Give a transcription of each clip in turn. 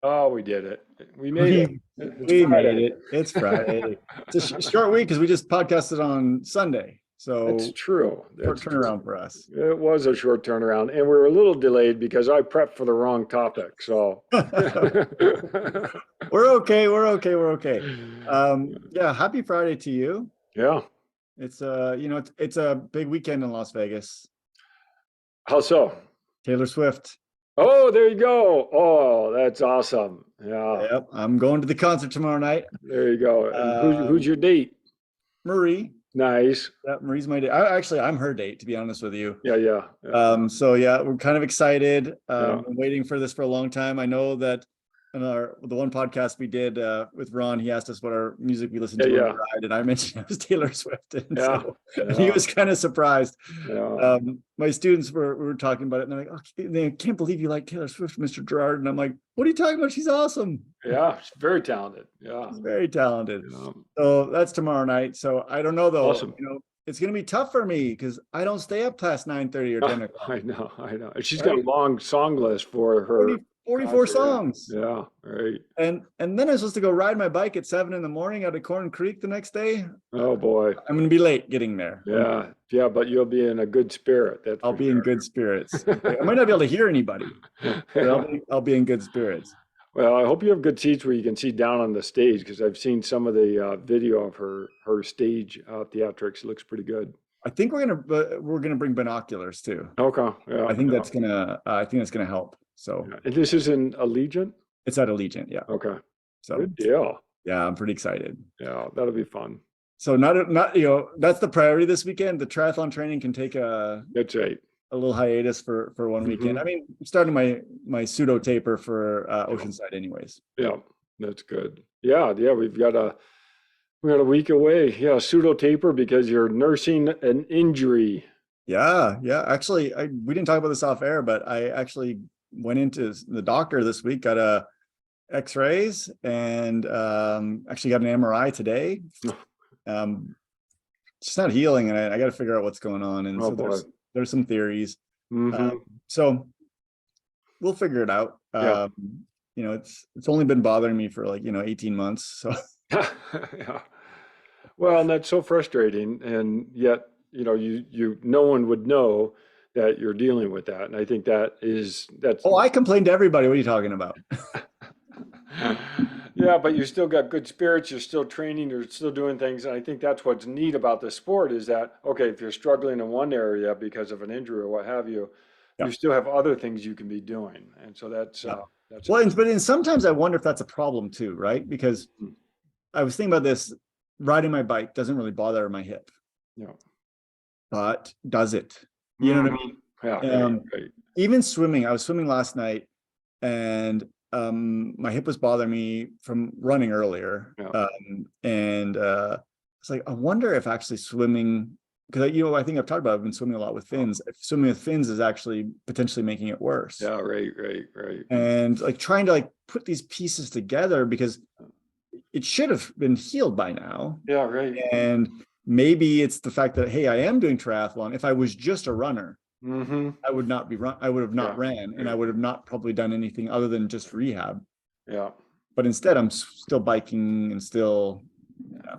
Oh, we did it. We made it. We, It's we made Friday. it. It's Friday. It's a short week because we just podcasted on Sunday. That's So true. short That's true. turnaround for us. It was a short turnaround, and we were a little delayed because I prepped for the wrong topic. So, We're okay. We're okay. We're okay. Yeah, happy Friday to you. yeah. It's it's a big weekend in Las Vegas. How so? Taylor Swift. Oh, there you go. Oh, that's awesome. Yeah, Yep. I'm going to the concert tomorrow night. there you go. And who's Um, your date? Marie. Nice. Yeah, Marie's my date. I'm her date, to be honest with you. Yeah, yeah, yeah, So yeah, we're kind of excited. yeah, Been waiting for this for a long time. I know that in the one podcast we did with Ron, he asked us what our music we listened yeah, to on the yeah, ride, and I mentioned it was Taylor Swift, and yeah, so and he yeah, was kind of surprised. yeah. My students were talking about it, and they're like, "Oh, they can't believe you like Taylor Swift, Mr. Gerard." And I'm like, "What are you talking about? She's awesome. Yeah, she's very talented. Yeah, She's very talented." yeah. So that's tomorrow night. So I don't know though. Awesome. It's gonna be tough for me because I don't stay up past 9:30 or 10 o'clock. I know, I know. And she's got Right? a long song list for her 44 concert. songs. Yeah, right. And then I'm supposed to go ride my bike at 7 in the morning out of Corn Creek the next day. Oh boy. I'm gonna be late getting there. Yeah, yeah, but you'll be in a good spirit. That's I'll for be in sure. good spirits. I might not be able to hear anybody, but I'll be in good spirits. Well, I hope you have good seats where you can see down on the stage because I've seen some of the video of her stage theatrics. It looks pretty good. I think we're gonna bring binoculars too. Okay, yeah, I think yeah, that's gonna help. So yeah. And this is in Allegiant? it's at Allegiant, yeah. Okay, So good deal. yeah, I'm pretty excited. Yeah, that'll be fun. So not that's the priority this weekend. The triathlon training can take That's right. a little hiatus for one weekend. Mhm. I mean, I'm starting my pseudo taper for Oceanside anyways. Yeah, that's good. Yeah, yeah, we got a week away. Yeah, pseudo taper because you're nursing an injury. Yeah. Actually, we didn't talk about this off air, but I actually went into the doctor this week, got a X-rays, and actually got an MRI today. It's not healing, and I got to figure out what's going on. And Oh so boy. there's some theories. Hmm. So we'll figure it out. Yeah. It's only been bothering me for 18 months. So Yeah. Well, and that's so frustrating, and yet, no one would know that you're dealing with that. And I think that's I complained to everybody. What are you talking about? yeah, but you still got good spirits, you're still training, you're still doing things. And I think that's what's neat about the sport is that, okay, if you're struggling in one area because of an injury or what have you, Yeah. you still have other things you can be doing. And so that's Well, but sometimes I wonder if that's a problem too, right? Because Mhm. I was thinking about this. Riding my bike doesn't really bother my hip, Yeah. but does it? You know what I mean? Yeah, right. Even swimming, I was swimming last night, and my hip was bothering me from running earlier. Yeah. And it's like I wonder if actually swimming, because I think I've talked about I've been swimming a lot with fins. If swimming with fins is actually potentially making it worse. Yeah, right. And trying to put these pieces together because it should have been healed by now. Yeah, right. And maybe it's the fact that, hey, I am doing triathlon. If I was just a runner, Mm-hmm. I would have not Yeah. ran, and I would have not probably done anything other than just rehab. Yeah. But instead I'm still biking and still.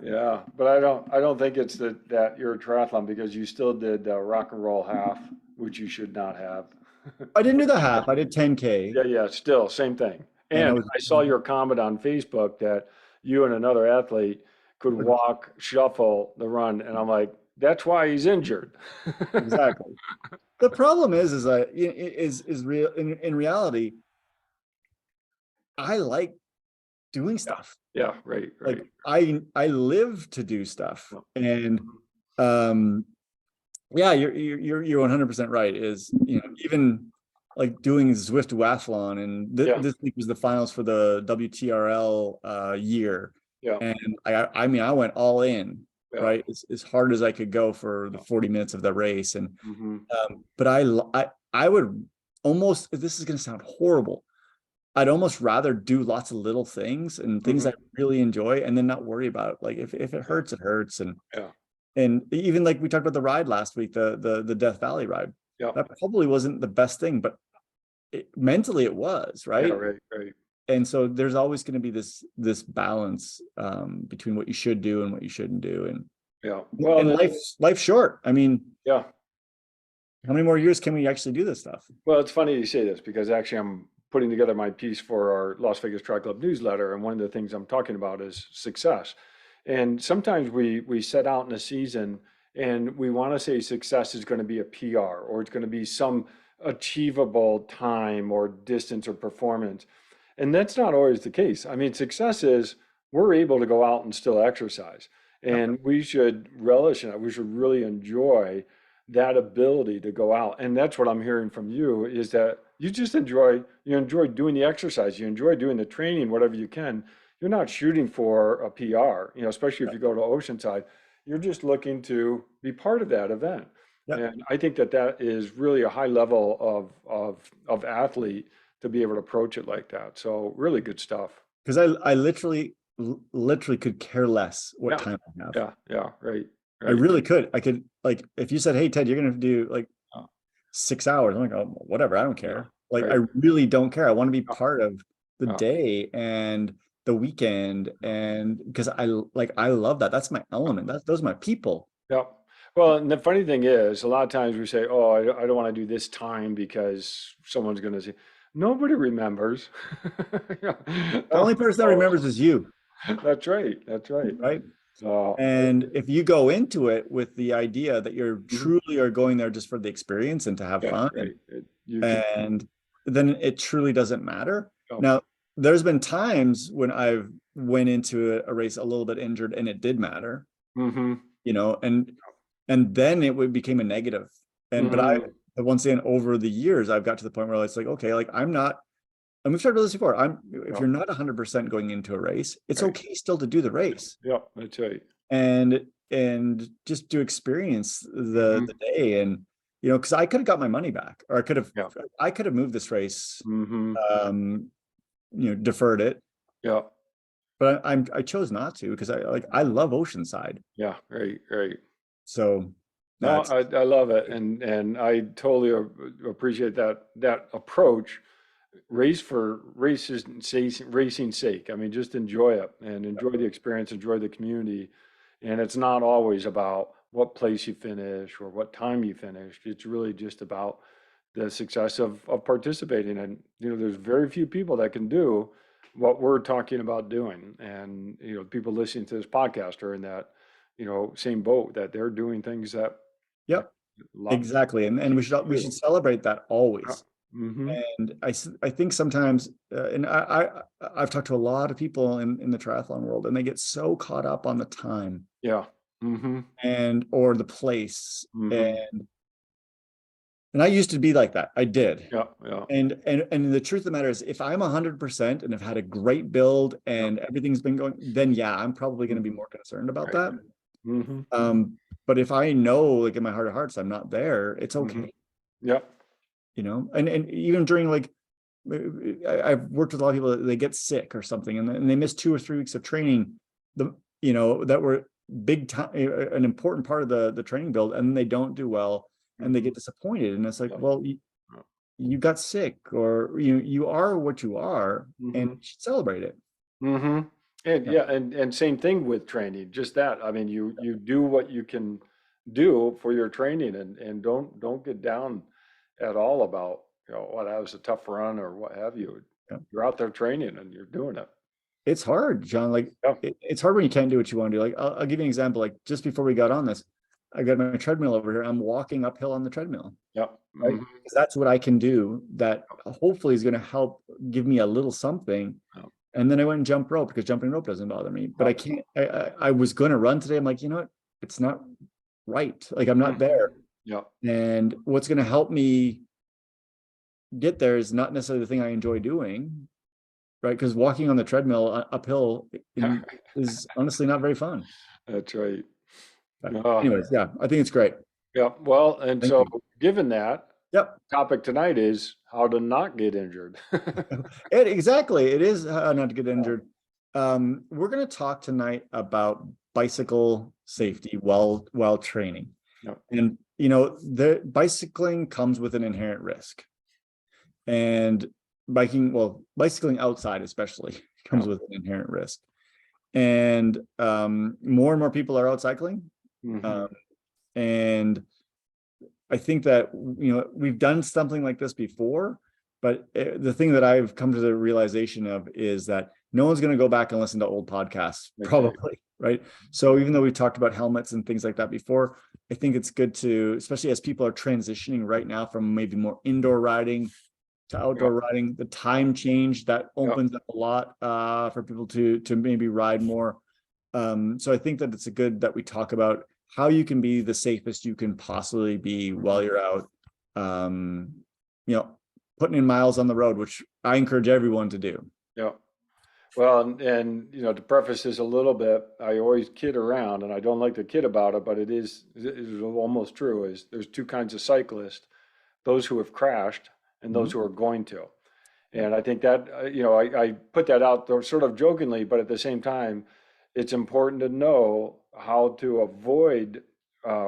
Yeah, but I don't think it's that you're a triathlon because you still did rock and roll half, which you should not have. I didn't do the half. I did 10K. Yeah, still same thing. And And I saw your comment on Facebook that you and another athlete could walk, shuffle the run, and I'm like, that's why he's injured. Exactly. The problem is real in reality. I like doing stuff. Yeah, right. I live to do stuff, and yeah, you're 100% right. Is even doing Zwift Wathlon, and this week was the finals for the WTRL year. Yeah. And I mean I went all in, right, as hard as I could go for the 40 minutes of the race, and but I would almost, this is going to sound horrible, I'd almost rather do lots of little things and things I really enjoy, and then not worry about if it hurts, it hurts. And even we talked about the ride last week, the Death Valley ride. Yeah. That probably wasn't the best thing, but mentally it was, right? Yeah, right. and so there's always going to be this balance between what you should do and what you shouldn't do. Yeah. Well, And life's short. I mean, yeah. how many more years can we actually do this stuff? Well, it's funny you say this because actually I'm putting together my piece for our Las Vegas Track Club newsletter, and one of the things I'm talking about is success. And sometimes we set out in a season and we want to say success is going to be a PR or it's going to be some achievable time or distance or performance. And that's not always the case. I mean, success is we're able to go out and still exercise, Yep. and we should relish in it. We should really enjoy that ability to go out. And that's what I'm hearing from you is that you just enjoy doing the exercise, you enjoy doing the training, whatever you can. You're not shooting for a PR, especially if you go to Oceanside. You're just looking to be part of that event. Yep. And I think that is really a high level of athlete to be able to approach it like that. So really good stuff. Because I literally could care less what Yeah. time I have. Yeah, right. I really could. I could, like, if you said, "Hey, Ted, you're going to do like Oh, 6 hours," I'm like, "Oh, whatever. I don't yeah, care." Like, I right. really don't care. I want to be Yeah, part of the yeah, day and the weekend, yeah. and because I love that. That's my element. Those are my people. Yeah. Well, and the funny thing is, a lot of times we say, "Oh, I don't want to do this time because someone's going to see." Nobody remembers. Yeah. The only person that So, remembers is you, that's right. That's right. right? So, And if you go into it with the idea that you're mhm, truly are going there just for the experience and to have yeah, fun, right. You can. and then it truly doesn't matter. Oh, Now, there's been times when I've went into a race a little bit injured and it did matter, mm-hmm, and then became a negative. mm-hmm, But once again, over the years, I've got to the point where it's like, okay, like I'm not, and we've talked about this before. If yeah, you're not 100% going into a race, it's right. okay still to do the race Yeah, that's right. and just to experience Mm-hmm, the day. And because I could have got my money back, or yeah, I could have moved this race, mm-hmm, um, deferred it, yeah, but I chose not to because I love Oceanside. yeah, right, right. So No, that's I love it, and I totally appreciate that approach. Racing's sake. I mean, just enjoy it and enjoy the experience, enjoy the community. And it's not always about what place you finish or what time you finished. It's really just about the success of participating. And, there's very few people that can do what we're talking about doing. And, people listening to this podcast are in that, same boat that they're doing things that a yep, lot exactly. And we do. should celebrate that Yeah. always. Mm-hmm. And I think sometimes, and I've talked to a lot of people in the triathlon world, and they get so caught up on the time Yeah. Mm-hmm. and or the place. Mm-hmm. And I used to be like that. I did. Yeah. Yeah. And the truth of the matter is, if I'm 100% and have had a great build Yeah. and everything's been going, then yeah, I'm probably going to be Mhm. more concerned about Right. that. Mhm. But if I know, like in my heart of hearts, I'm not there, it's Mhm. okay. Yep. And even during like, I've worked with a lot of people that they get sick or something, and they miss 2 or 3 weeks of training, that were big time, an important part of the training build, and they don't do well, and they Mhm. get disappointed, and it's like, Yep. well, Yep. you got sick, or you are what you are, and you Mhm. should celebrate it. Mhm. And Yeah, yeah, and same thing with training, just that. I mean, you do what you can do for your training and don't get down at all about, well, that was a tough run or what have you. yeah. You're out there training and you're doing it. It's hard, John. Like, Yeah. it's hard when you can't do what you want to do. Like, I'll give you an example. Like, just before we got on this, I got my treadmill over here. I'm walking uphill on the treadmill, Yep. right? Mhm. Because that's what I can do. That hopefully is going to help give me a little something. Yep. And then I went and jump rope because jumping rope doesn't bother me. But I Yep. can't. I was going to run today. I'm like, what? It's not right. Like, I'm not there. Mhm. Yep. And what's going to help me get there is not necessarily the thing I enjoy doing, right? Because walking on the treadmill uphill is honestly not very fun. That's right. But Uh, anyways, yeah, I think it's great. yeah. Well, and Thank so you. given that, Yep. topic tonight is how to not get injured. Exactly. It is not to get injured. We're going to talk tonight about bicycle safety while training. Yeah. And the bicycling comes with an inherent risk. And bicycling outside especially comes Yeah. with an inherent risk. And more and more people are out cycling. Mm-hmm. And I think that, we've done something like this before, but the thing that I've come to the realization of is that no one's going to go back and listen to old podcasts, Exactly. probably, right? So even though we talked about helmets and things like that before, I think it's good to, especially as people are transitioning right now from maybe more indoor riding to outdoor riding, the time change that opens up a lot for people to maybe ride more. So I think that it's good that we talk about how you can be the safest you can possibly be while you're out, putting in miles on the road, which I encourage everyone to do. Yeah. Well, and to preface this a little bit, I always kid around, and I don't like to kid about it, but it is almost true. Is there's two kinds of cyclists: those who have crashed and those who are going to. Yep. And I think that I put that out there sort of jokingly, but at the same time, it's important to know how to avoid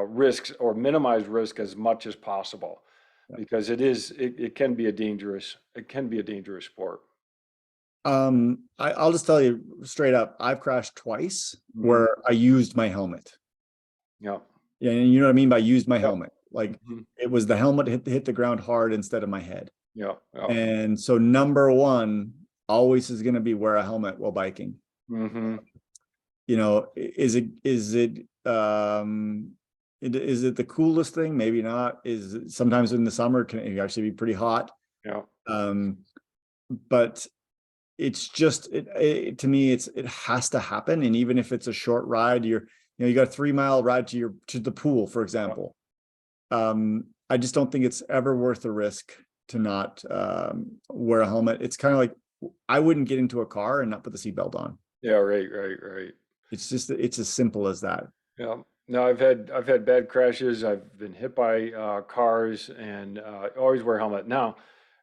risks or minimize risk as much as possible, Yep. because it can be a dangerous sport. I'll just tell you straight up, I've crashed twice Hmm. where I used my helmet. Yeah. Yeah, and you know what I mean by used my Yep. helmet. Like Hmm. it was the helmet hit the ground hard instead of my head. Yeah. Yeah. And so number one always is going to be wear a helmet while biking. Hmm. Is it the coolest thing? Maybe not. Sometimes in the summer can it actually be pretty hot. Yeah. Um, but it's just to me it has to happen. And even if it's a short ride, you got a 3 mile ride to the pool, for Yeah. example. I just don't think it's ever worth the risk to not wear a helmet. It's kind of like I wouldn't get into a car and not put the seatbelt on. Yeah. Right. Right. Right. It's as simple as that. Yeah. No, I've had bad crashes. I've been hit by cars, and always wear a helmet. Now,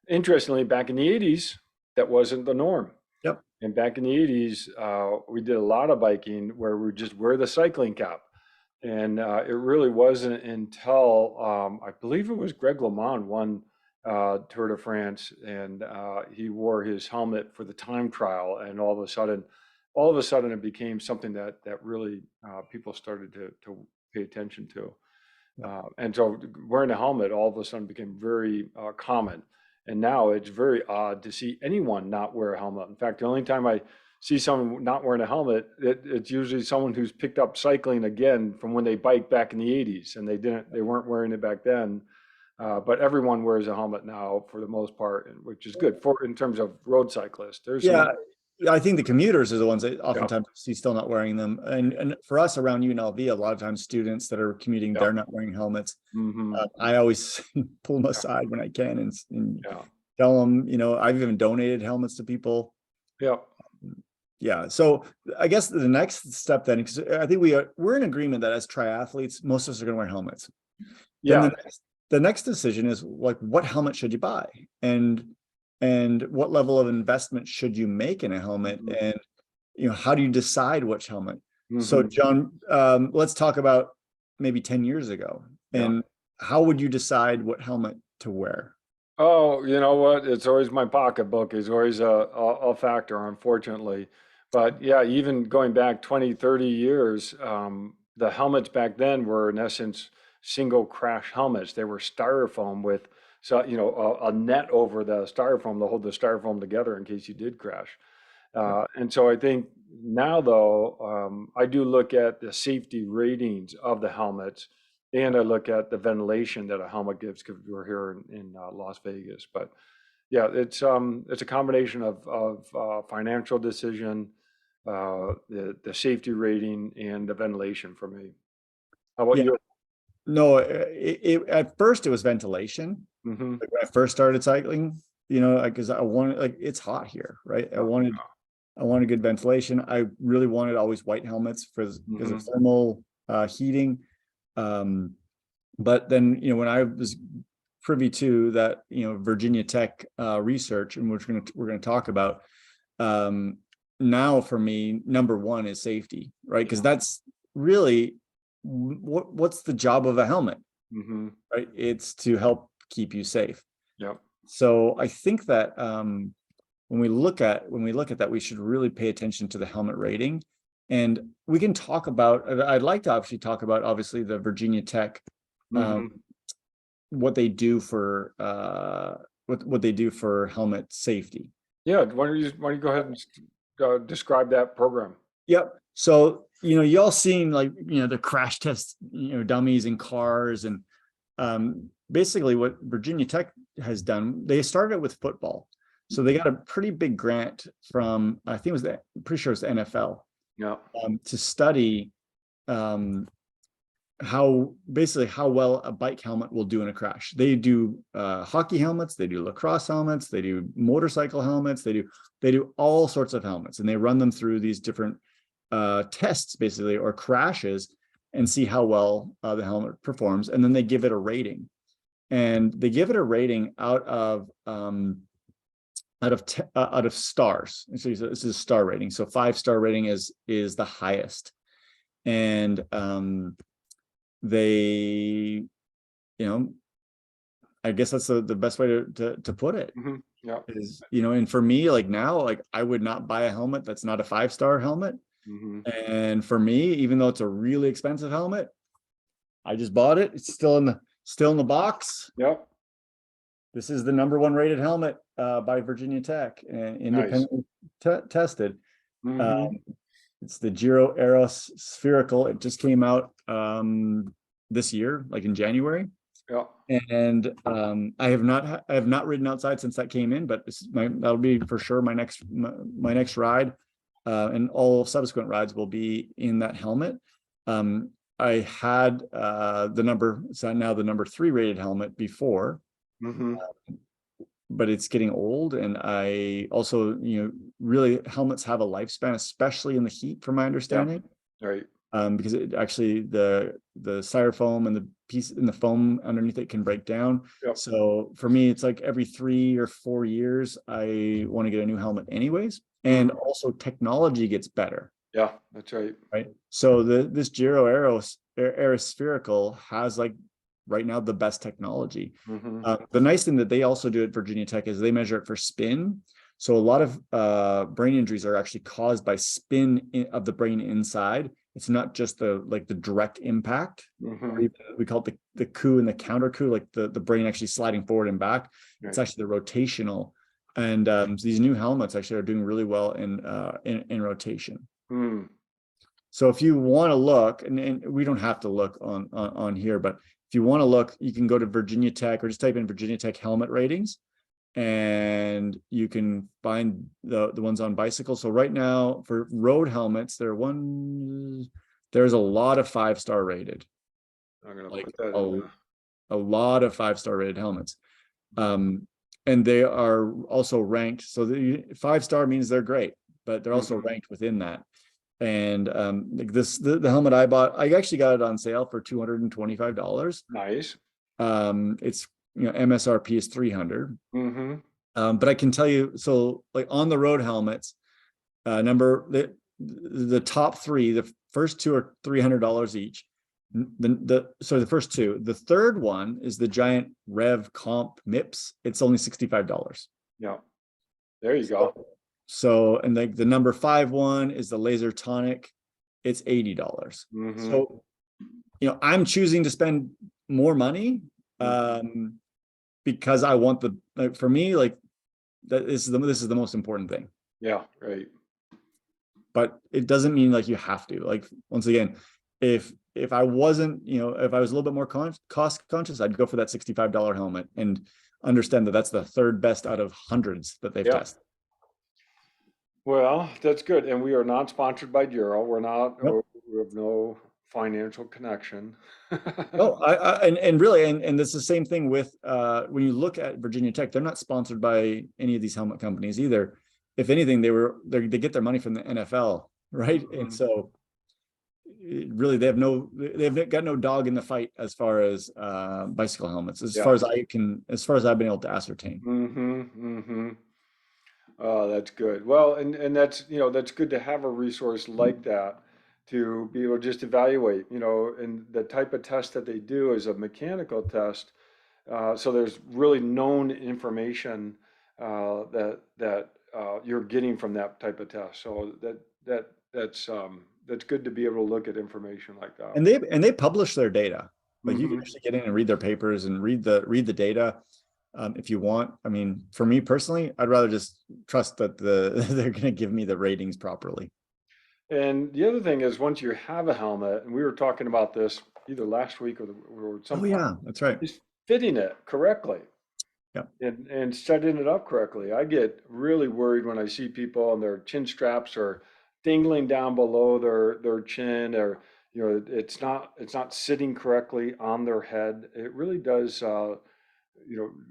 interestingly, back in the '80s, that wasn't the norm. Yep. And back in the '80s, we did a lot of biking where we just wear the cycling cap. And it really wasn't until I believe it was Greg LeMond won Tour de France, and he wore his helmet for the time trial, and all of a sudden, it became something that really people started to pay attention to. Yep. And so wearing a helmet all of a sudden became very common. And now it's very odd to see anyone not wear a helmet. In fact, the only time I see someone not wearing a helmet, it's usually someone who's picked up cycling again from when they biked back in the '80s, and they weren't wearing it back then. But everyone wears a helmet now for the most part, which is good for in terms of road cyclists. There's Yeah, some, I think the commuters are the ones that yeah, oftentimes see still not wearing them. And for us around UNLV, a lot of times students that are commuting, yeah, they're not wearing helmets. hmm, I always pull them yeah, aside when I can and yeah, tell them, I've even donated helmets to people. yeah, Yeah. So I guess the next step then, because I think we're in agreement that as triathletes, most of us are going to wear helmets. Then yeah. the next decision is like, what helmet should you buy? And what level of investment should you make in a helmet? Mhm, And, how do you decide which helmet? So mhm, John, let's talk about maybe 10 years ago. yeah. And how would you decide what helmet to wear? Oh, you know what? It's always my pocketbook is always a factor, unfortunately. But yeah, even going back 20, 30 years, the helmets back then were in essence single crash helmets. They were styrofoam with, so, a net over the styrofoam to hold the styrofoam together in case you did crash. And so I think now, though, I do look at the safety ratings of the helmets, and I look at the ventilation that a helmet gives because we're here in Las Vegas. But yeah, it's a combination of financial decision, the safety rating, and the ventilation for me. How about Yeah, you? no, at first it was ventilation. Hmm. Like when I first started cycling, because I wanted, like, it's hot here, right? I wanted good ventilation. I really wanted always white helmets because Hmm. of thermal heating. But then, when I was privy to that, Virginia Tech research, and we're gonna talk about, now for me, number one is safety, right? Because that's really what's the job of a helmet, Hmm. right? It's to help keep you safe. Yep. So I think that when we look at that, we should really pay attention to the helmet rating. And we can talk about, I'd like to obviously talk about obviously the Virginia Tech, Mm-hmm. what they do for what they do for helmet safety. Yeah, why don't you go ahead and describe that program? Yep. So, y'all seen like, the crash test, dummies in cars, and basically what Virginia Tech has done, they started it with football. So they got a pretty big grant from, I think it was pretty sure it's the NFL, Yeah. to study how well a bike helmet will do in a crash. They do hockey helmets, they do lacrosse helmets, they do motorcycle helmets, they do all sorts of helmets, and they run them through these different tests basically, or crashes, and see how well the helmet performs, and then they give it a rating, and they give it a rating out of stars. So this is a star rating. So 5-star rating is the highest, and they, I guess that's the best way to put it. Mm-hmm. Yeah. Is, and for me, like now, like I would not buy a helmet that's not a 5-star helmet. Mm-hmm. And for me, even though it's a really expensive helmet, I just bought it. It's still in the box. Yep. This is the #1 rated helmet by Virginia Tech, and Nice. independently tested. Mm-hmm. It's the Giro Aero Spherical. It just came out this year, like in January. Yeah. And I have not ridden outside since that came in, but that'll be for sure my next ride, and all subsequent rides will be in that helmet. I had now the #3 rated helmet before, Mm-hmm. but it's getting old, and I also, really, helmets have a lifespan, especially in the heat, from my understanding. Right. Because it actually, the styrofoam and the piece in the foam underneath it can break down. Yep. So for me, it's like every 3 or 4 years, I want to get a new helmet anyways. And also technology gets better. Yeah, that's right. Right. So this Giro Aerospherical has, like, right now, the best technology. Mm-hmm. The nice thing that they also do at Virginia Tech is they measure it for spin. So a lot of brain injuries are actually caused by spin of the brain inside. It's not just the direct impact. Mm-hmm. Or even, we call it the coup and the counter coup, like the brain actually sliding forward and back. Right. It's actually the rotational. And so these new helmets actually are doing really well in rotation. Mm. So if you want to look, and we don't have to look on here, but if you want to look, you can go to Virginia Tech, or just type in Virginia Tech helmet ratings, and you can find the ones on bicycles. So right now for road helmets, there's a lot of 5-star rated. I'm gonna Like put that in. a lot of 5-star rated helmets. And they are also ranked. So the 5-star means they're great, but they're also ranked within that. And like the helmet I bought, I actually got it on sale for $225. Nice. It's, MSRP is $300. Mm-hmm. But I can tell you, so like on the road helmets, the top 3, the first 2 are $300 each. The first 2, the third one is the giant Rev Comp MIPS. It's only $65. Yeah. There you go. So, and like the #5 one is the Laser Tonic. It's $80. Mm-hmm. So, I'm choosing to spend more money because I want for me, like, this is the most important thing. Yeah, right. But it doesn't mean like you have to. Like, once again, if I wasn't, if I was a little bit more cost conscious, I'd go for that $65 helmet and understand that that's the third best out of hundreds that they've tested. Well, that's good. And we are not sponsored by Giro. We're not, Nope. we have no financial connection. No, and really, and it's the same thing with when you look at Virginia Tech, they're not sponsored by any of these helmet companies either. If anything, they get their money from the NFL, right? And so really, they've got no dog in the fight as far as bicycle helmets, as far as I've been able to ascertain. Oh, that's good. Well, and that's, that's good to have a resource like that to be able to just evaluate, and the type of test that they do is a mechanical test. So there's really known information that you're getting from that type of test. So that's good to be able to look at information like that. And they publish their data. Like you can Hmm. actually get in and read their papers and read the data if you want. I mean, for me personally, I'd rather just trust that they're going to give me the ratings properly. And the other thing is, once you have a helmet, and we were talking about this either last week or some Oh point, yeah, that's right. is fitting it correctly Yeah. and setting it up correctly. I get really worried when I see people and their chin straps are dangling down below their chin, or it's not sitting correctly on their head. It really does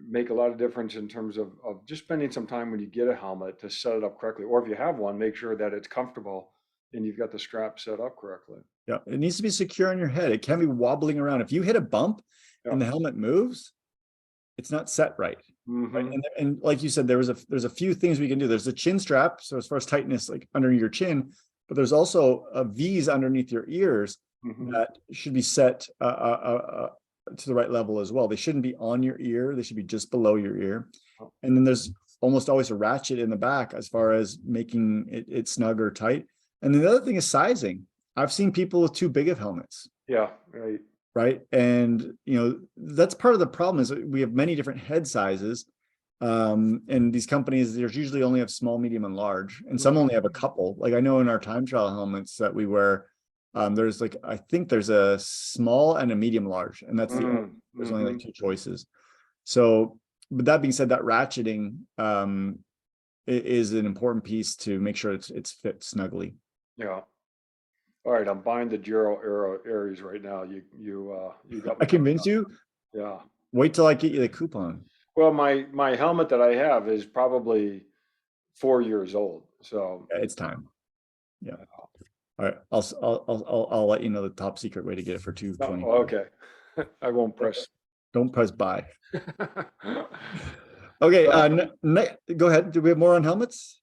make a lot of difference in terms of just spending some time when you get a helmet to set it up correctly, or if you have one, make sure that it's comfortable and you've got the strap set up correctly. Yeah. It needs to be secure on your head. It can't be wobbling around. If you hit a bump Yeah. and the helmet moves, it's not set right. Right. Hmm. And like you said, there's a few things we can do. There's the chin strap. So as far as tightness, like under your chin, but there's also V's underneath your ears Hmm. that should be set to the right level as well. They shouldn't be on your ear. They should be just below your ear. And then there's almost always a ratchet in the back as far as making it snug or tight. And then the other thing is sizing. I've seen people with too big of helmets. Yeah, right. Right. And, that's part of the problem is that we have many different head sizes. And these companies, there's usually only have small, medium, and large, and some only have a couple. Like I know in our time trial helmets that we wear, there's I think there's a small and a medium large, and there's only like Mm-hmm. two choices. So, but that being said, that ratcheting is an important piece to make sure it's fit snugly. Yeah. All right, I'm buying the Giro Aero Aries right now. You got I me hooked convince on you. it. Yeah. Wait till I get you the coupon. Well, my helmet that I have is probably 4 years old. So Yeah, it's time. Yeah. All right. I'll let you know the top secret way to get it for $225. okay. I won't press. Don't press buy. Okay. Go ahead. Do we have more on helmets?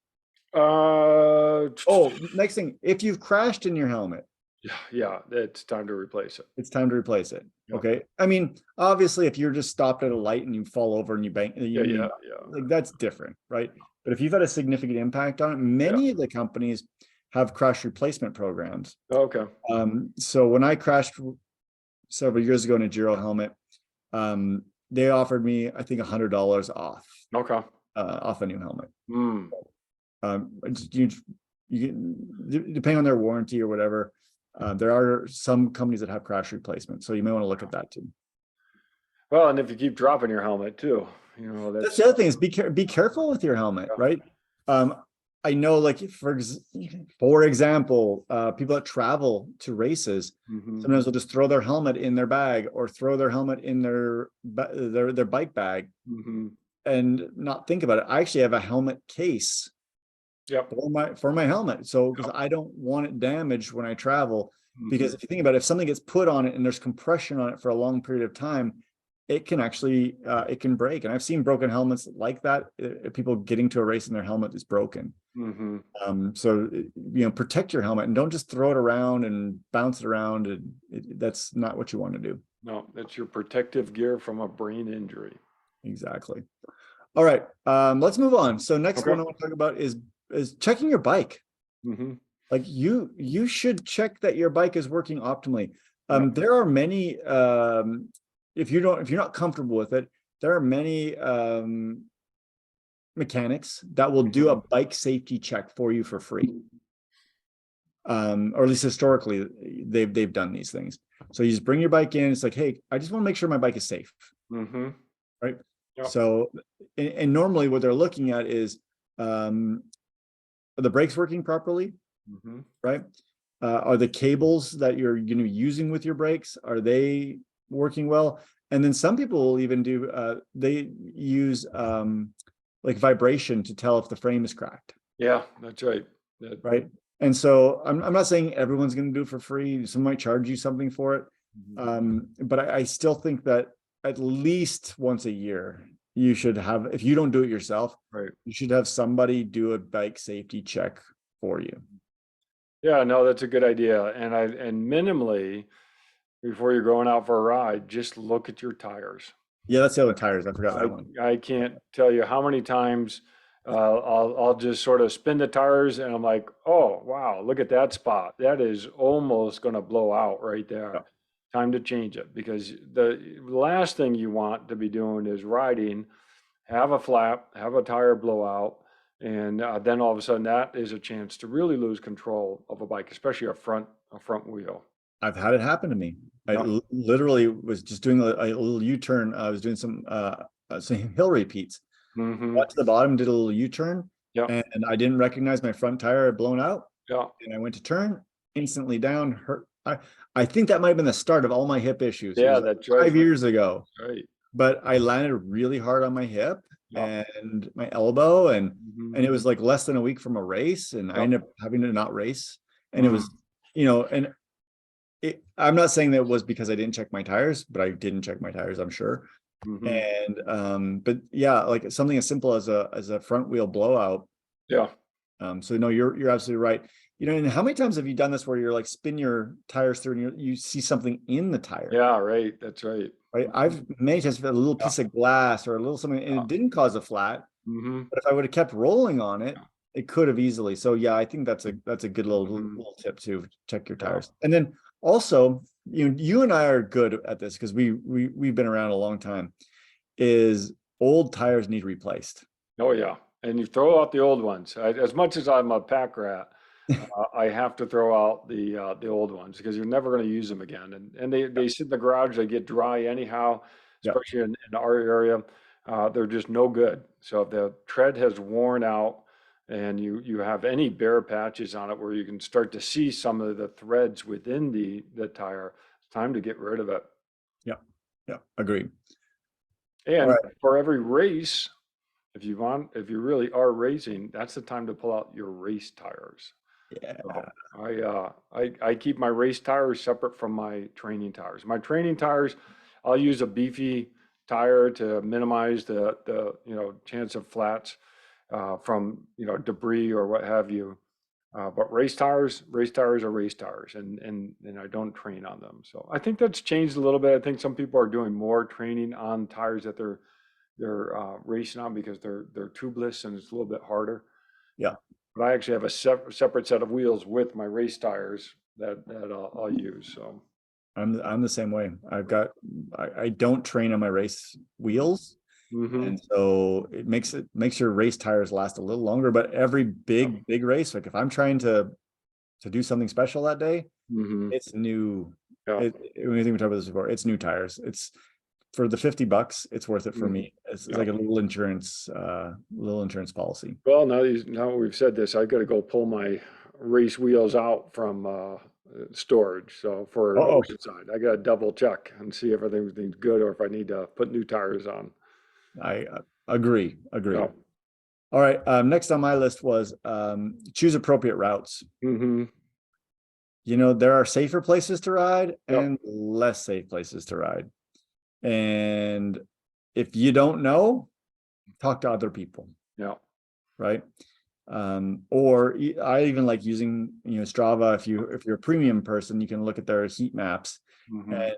Oh, next thing. If you've crashed in your helmet, yeah, it's time to replace it. it's time to replace it. Yeah. Okay. I mean, obviously, if you're just stopped at a light and you fall over and you bang, Yeah. like that's different, right? But if you've had a significant impact on it, Yeah. many of the companies have crash replacement programs. Okay. So when I crashed several years ago in a Giro helmet, they offered me, I think, $100 off Okay. off a new helmet. Mm. You depending on their warranty or whatever, there are some companies that have crash replacement, so you may want to look at that too. Well, and if you keep dropping your helmet too, That's the other thing is be careful with your helmet, Yeah. right? I know, like for example, people that travel to races Mhm. sometimes they'll just throw their helmet in their bag or throw their helmet in their bike bag Mhm. and not think about it. I actually have a helmet case Yep. for my helmet, so because Yep. I don't want it damaged when I travel. Because Mhm. if you think about it, if something gets put on it and there's compression on it for a long period of time, it can actually it can break. And I've seen broken helmets like that. People getting to a race and their helmet is broken. Mhm. So protect your helmet and don't just throw it around and bounce it around. And that's not what you want to do. No, that's your protective gear from a brain injury. Exactly. All right. Let's move on. So next Okay. one I want to talk about is checking your bike. Mhm. Like you should check that your bike is working optimally. Yep. There are many if you're not comfortable with it, there are many mechanics that will do a bike safety check for you for free. Or at least historically they've done these things. So you just bring your bike in, it's like, hey, I just want to make sure my bike is safe. Mhm. Right. Yep. So and normally what they're looking at is are the brakes working properly? Mhm. Right? Are the cables that you're using with your brakes, are they working well? And then some people will even do they use like vibration to tell if the frame is cracked. Yeah, that's right. Right. And so I'm not saying everyone's going to do it for free. Some might charge you something for it. But I still think that at least once a year, you should have, if you don't do it yourself, Right. you should have somebody do a bike safety check for you. Yeah, no, that's a good idea. And minimally, before you're going out for a ride, just look at your tires. Yeah, that's the other tires. I forgot that one. I can't tell you how many times I'll just sort of spin the tires and I'm like, oh wow, look at that spot. That is almost going to blow out right Yeah. there. Time to change it because the last thing you want to be doing is riding, have a flap, have a tire blowout, and then all of a sudden that is a chance to really lose control of a bike, especially a front wheel. I've had it happen to me. I Yeah. literally was just doing a little U-turn. I was doing some hill repeats. Mm-hmm. Got to the bottom, did a little U-turn, Yeah. and I didn't recognize my front tire had blown out. Yeah. And I went to turn, instantly down, hurt. I think that might have been the start of all my hip issues. It Yeah. was like That's right. 5 years ago, Right. but I landed really hard on my hip Yeah. and my elbow, Mm-hmm. and it was like less than a week from a race, and I Yeah. ended up having to not race. And it Mm. was, and I'm not saying that it was because I didn't check my tires, but I didn't check my tires, I'm sure. Mm-hmm. And but yeah, like something as simple as a front wheel blowout. Yeah. So no, you're absolutely right. And how many times have you done this where you're like spin your tires through and you see something in the tire, Yeah. Right. That's right. right? Mhm. I've many times felt a little Yeah. piece of glass or a little something, and Yeah. it didn't cause a flat, Mm-hmm. but if I would have kept rolling on it, Yeah. it could have easily. So yeah, I think that's a good Mm-hmm. little tip to check your Yeah. tires. And then also, you and I are good at this because we've been around a long time. Is old tires need replaced. Oh, yeah. And you throw out the old ones. As much as I'm a pack rat, I have to throw out the old ones because you're never going to use them again. And they sit in the garage. They get dry anyhow, Yeah. especially in our area. They're just no good. So if the tread has worn out and you have any bare patches on it where you can start to see some of the threads within the tire, it's time to get rid of it. Yeah. Yeah. Agreed. All And right. for every race, if you really are racing, that's the time to pull out your race tires. Yeah. So I keep my race tires separate from my training tires. My training tires, I'll use a beefy tire to minimize the chance of flats from debris or what have you. But race tires are race tires, and I don't train on them. So I think that's changed a little bit. I think some people are doing more training on tires that they're racing on because they're tubeless and it's a little bit harder. Yeah. But I actually have a separate set of wheels with my race tires that I'll use. So I'm the same way. I don't train on my race wheels. mm-hmm. And so it makes your race tires last a little longer. But every Yep. big race, like if I'm trying to do something special that day, Mm-hmm. it's new. Yeah. When you think we talked about this before, it's new tires. It's for the $50, it's worth it for Mm-hmm. me. It's Yeah. like a little insurance policy. Well, now we've said this, I got to go pull my race wheels out from storage. So for Oh, Oceanside, I got to double check and see if everything's good or if I need to put new tires on. I agree. Yeah. All right. Next on my list was choose appropriate routes. Mm-hmm. There are safer places to ride Yep. and less safe places to ride. And if you don't know, talk to other people, Yeah. right? Or I even like using, Strava. If you're a premium person, you can look at their heat maps, Mm-hmm. and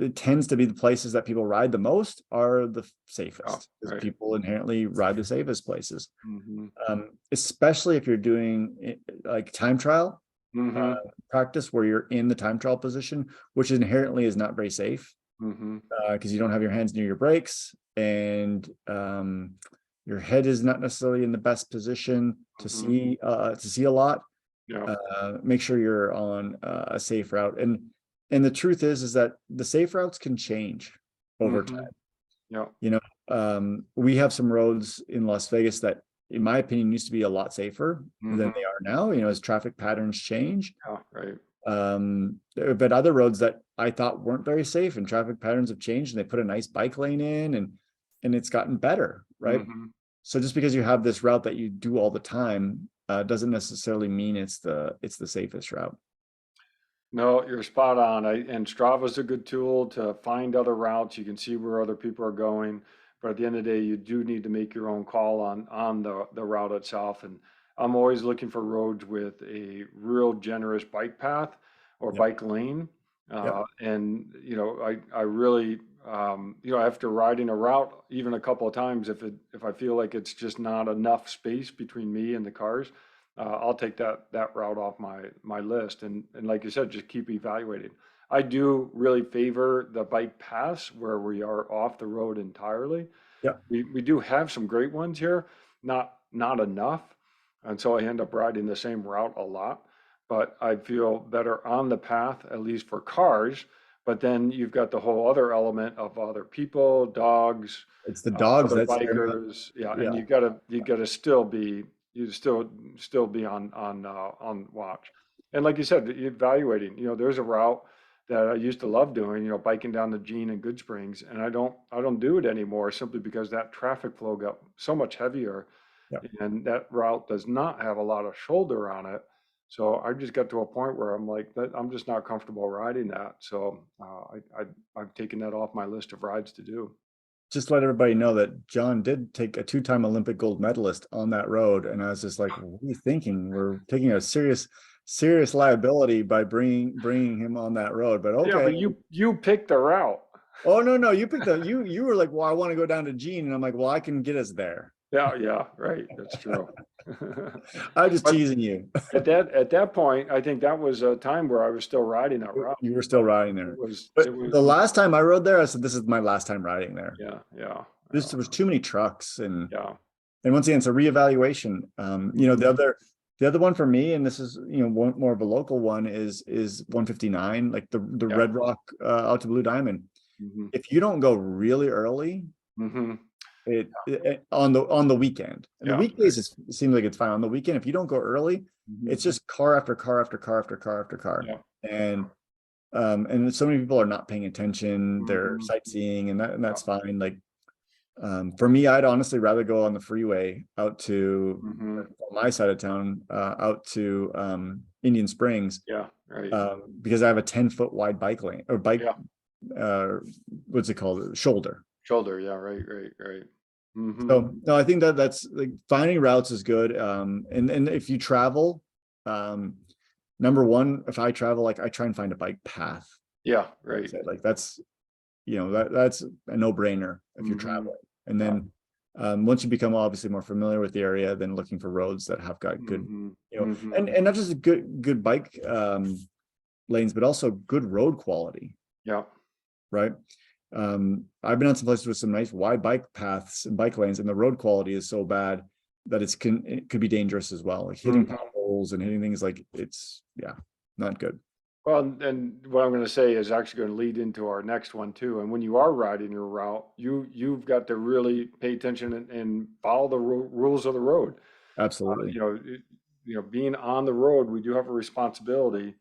it tends to be the places that people ride the most are the Yeah. safest because Right. people inherently ride the safest places. Mm-hmm. Especially if you're doing like time trial Mm-hmm. practice where you're in the time trial position, which inherently is not very safe Mm-hmm. because you don't have your hands near your brakes, and your head is not necessarily in the best position to Mm-hmm. see a lot. Yeah. Make sure you're on a safe route, and the truth is that the safe routes can change over Mm-hmm. time. Yeah. We have some roads in Las Vegas that, in my opinion, used to be a lot safer than Mm-hmm. they are now, as traffic patterns change. Yeah. Right. But other roads that I thought weren't very safe and traffic patterns have changed, and they put a nice bike lane in, and it's gotten better, right? Mm-hmm. So just because you have this route that you do all the time doesn't necessarily mean it's the safest route. No, you're spot on. And Strava's a good tool to find other routes. You can see where other people are going. But at the end of the day, you do need to make your own call on the route itself. And I'm always looking for roads with a real generous bike path or Yep. bike lane. Yep. And I really after riding a route, even a couple of times, if I feel like it's just not enough space between me and the cars, I'll take that route off my list. And like you said, just keep evaluating. I do really favor the bike paths where we are off the road entirely. Yeah. We do have some great ones here, not enough. And so I end up riding the same route a lot, but I feel better on the path, at least for cars. But then you've got the whole other element of other people, dogs, It's the dogs other that's bikers. Yeah, and yeah. you gotta still be on watch. And like you said, evaluating. There's a route that I used to love doing. Biking down the Jean and Good Springs, and I don't do it anymore simply because that traffic flow got so much heavier, Yeah. and that route does not have a lot of shoulder on it. So I just got to a point where I'm like, I'm just not comfortable riding that. So I've taken that off my list of rides to do. Just let everybody know that John did take a 2-time Olympic gold medalist on that road. And I was just like, what are you thinking? We're taking a serious liability by bringing him on that road, but Yeah, okay. but you picked the route. Oh, no, you picked you were like, well, I want to go down to Jean. And I'm like, well, I can get us there. Yeah, right. That's true. I'm just But teasing you. at that point, I think that was a time where I was still riding that route. You were still riding there. It was, But it was, the last time I rode there, I said, this is my last time riding there. yeah. There was too many trucks, and Yeah. once again, it's a reevaluation. The other one for me, and this is one more of a local one, is 159, like the Yeah. Red Rock out to Blue Diamond. Mm-hmm. If you don't go really early, Mm-hmm. it on the weekend, and the Yeah. weekdays it seems like it's fine. On the weekend, if you don't go early, Mm-hmm. it's just car after car after car after car after car, Yeah. and so many people are not paying attention. They're Mhm. sightseeing, and that's fine. Like, for me, I'd honestly rather go on the freeway out to Mm-hmm. my side of town, out to Indian Springs, Yeah, right. because I have a 10-foot wide bike lane or bike, Yeah. what's it called? Shoulder. Shoulder, yeah, right. Mm-hmm. So no, I think that's like finding routes is good. And if you travel, number one, if I travel, like I try and find a bike path. Yeah, right. Like that's that's a no-brainer if you're Mhm. traveling. And then once you become obviously more familiar with the area, then looking for roads that have got good, Mhm. and not just good bike lanes, but also good road quality, Yeah. right? I've been on some places with some nice wide bike paths and bike lanes, and the road quality is so bad that it could be dangerous as well, like hitting Mhm. potholes and hitting things, like it's not good. Well, and what I'm going to say is actually going to lead into our next one too. And when you are riding your route, you've got to really pay attention and follow the rules of the road. Absolutely. Being on the road, we do have a responsibility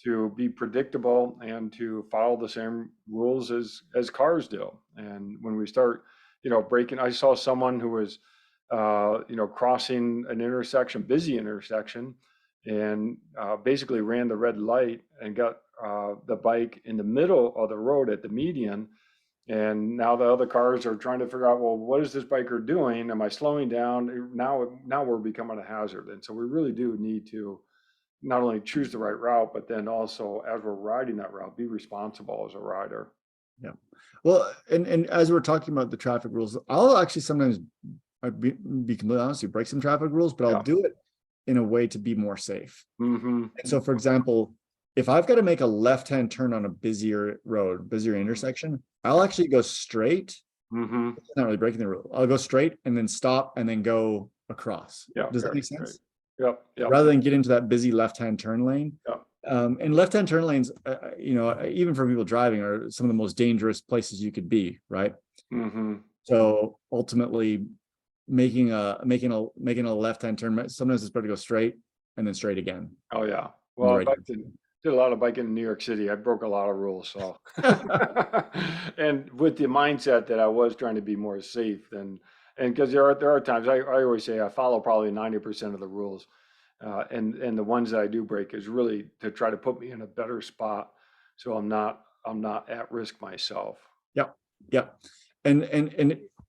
to be predictable and to follow the same rules as cars do. And when we start, breaking, I saw someone who was, crossing an intersection, busy intersection, and basically ran the red light and got the bike in the middle of the road at the median. And now the other cars are trying to figure out, well, what is this biker doing? Am I slowing down? Now we're becoming a hazard. And so we really do need to not only choose the right route, but then also as we're riding that route, be responsible as a rider. Yeah. Well, and as we're talking about the traffic rules, I'll actually sometimes be completely honest, you break some traffic rules, but I'll do it in a way to be more safe. Mm-hmm. And so, for example, if I've got to make a left-hand turn on a busier road, busier intersection, I'll actually go straight. Mm-hmm. Not really breaking the rule. I'll go straight and then stop and then go across. Yeah. Does that make sense? Right. Yep. Rather than get into that busy left-hand turn lane. Yep. And left-hand turn lanes, even for people driving, are some of the most dangerous places you could be, right? Mm-hmm. So ultimately, making a left-hand turn, sometimes it's better to go straight and then straight again. Oh yeah. Well, I did a lot of biking in New York City. I broke a lot of rules, so and with the mindset that I was trying to be more safe and because there are times I always say I follow probably 90% of the rules, and the ones that I do break is really to try to put me in a better spot, so I'm not at risk myself. Yeah. And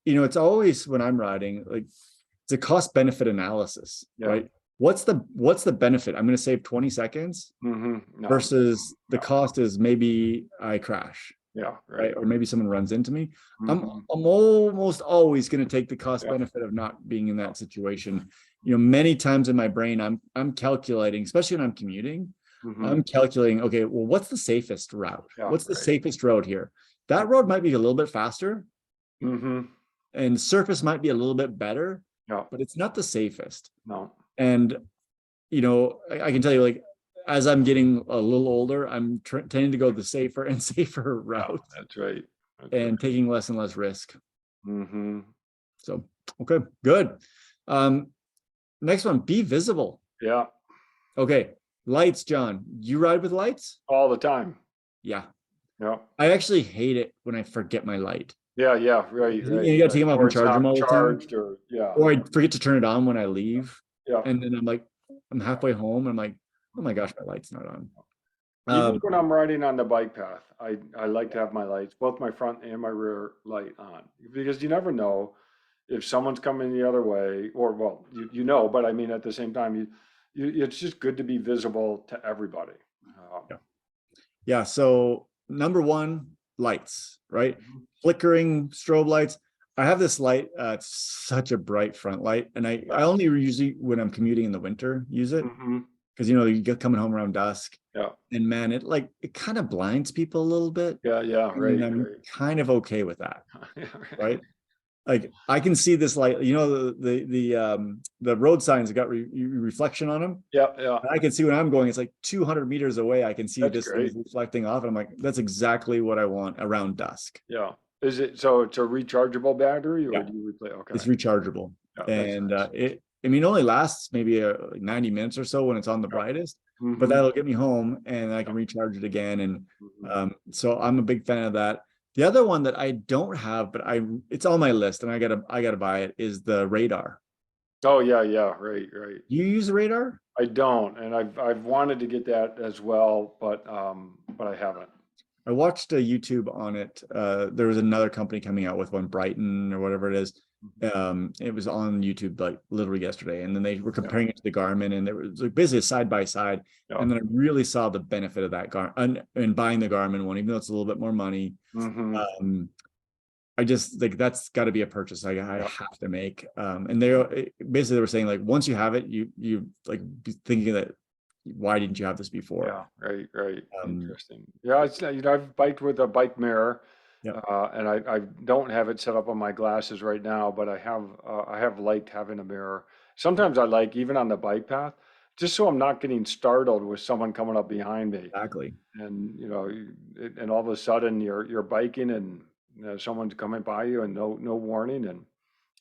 it's always, when I'm riding, like, it's a cost benefit analysis, right? What's the benefit? I'm going to save 20 seconds versus the cost is maybe I crash. Yeah, right? right. Or maybe someone runs into me. I'm Mhm. almost always going to take the cost Yeah. benefit of not being in that situation. Many times in my brain, I'm calculating, especially when I'm commuting, Mhm. I'm calculating, okay, well, what's the safest route? Yeah, What's the right. safest road here? That road might be a little bit faster Mhm. and surface might be a little bit better, Yeah. but it's not the safest. No. And I can tell you, like, as I'm getting a little older, I'm tending to go the safer and safer Yeah, route that's right. That's right. and taking less and less risk. Mhm. So, okay, good. Um, Next one, be visible. Yeah, Okay, lights, John. You ride with lights? all the time. Yeah. Yeah. I actually hate it when I forget my light. Yeah, yeah, right, right, You got to take right. them off Or and it's charge them not all the time. charged or yeah. Or I forget to turn it on when I leave. Yeah. And then I'm like, I'm halfway home. I'm like, oh my gosh, my light's not on. Even Um, when I'm riding on the bike path, I like to have my lights, both my front and my rear light on, because you never know if someone's coming the other way, or well, but I mean at the same time, it's just good to be visible to everybody. yeah. Yeah. So number one, lights, right? Mhm. Flickering strobe lights. I have this light. It's such a bright front light, and I Yeah. only usually when I'm commuting in the winter use it Hmm. because you get coming home around dusk, Yeah. and man, it kind of blinds people a little bit, Yeah. Yeah. and Right. I'm Right. kind of okay with that, Yeah. right? Like I can see this light. The road signs got reflection on them. Yeah. Yeah. I can see when I'm going, it's like 200 meters away. I can see That's this thing great. is reflecting off. And I'm like, that's exactly what I want around dusk. Yeah. Is it so? It's a rechargeable battery, or Yeah, do you replace? it's Okay. rechargeable. Yeah, that's And nice. it only lasts maybe like 90 minutes or so when it's on the Yeah. brightest, but Hmm. that'll get me home and I Yeah. can recharge it again. And Hmm. so I'm a big fan of that. The other one that I don't have, but it's on my list and I gotta buy it is the radar. Oh yeah, yeah, right, right. Do you use the radar? I don't, and I've wanted to get that as well, but I haven't. I watched a YouTube on it. There was another company coming out with one, Brighton or whatever it is. Mhm. It was on YouTube like literally yesterday, and then they were Yeah, comparing it to the Garmin, and there was like basically a side by side. yeah. And then I really saw the benefit of that Garmin and buying the Garmin one, even though it's a little bit more money. Hmm. Um, I just like that's got to be a purchase I Yeah, have to make. And they were saying like once you have it, you like be thinking that why didn't you have this before? yeah, right, right. Um, Interesting. Yeah, it's I've biked with a bike mirror, yeah, and I don't have it set up on my glasses right now, but I have liked having a mirror. Sometimes I like even on the bike path, just so I'm not getting startled with someone coming up behind me. exactly. And and all of a sudden you're biking and someone's coming by you and no warning and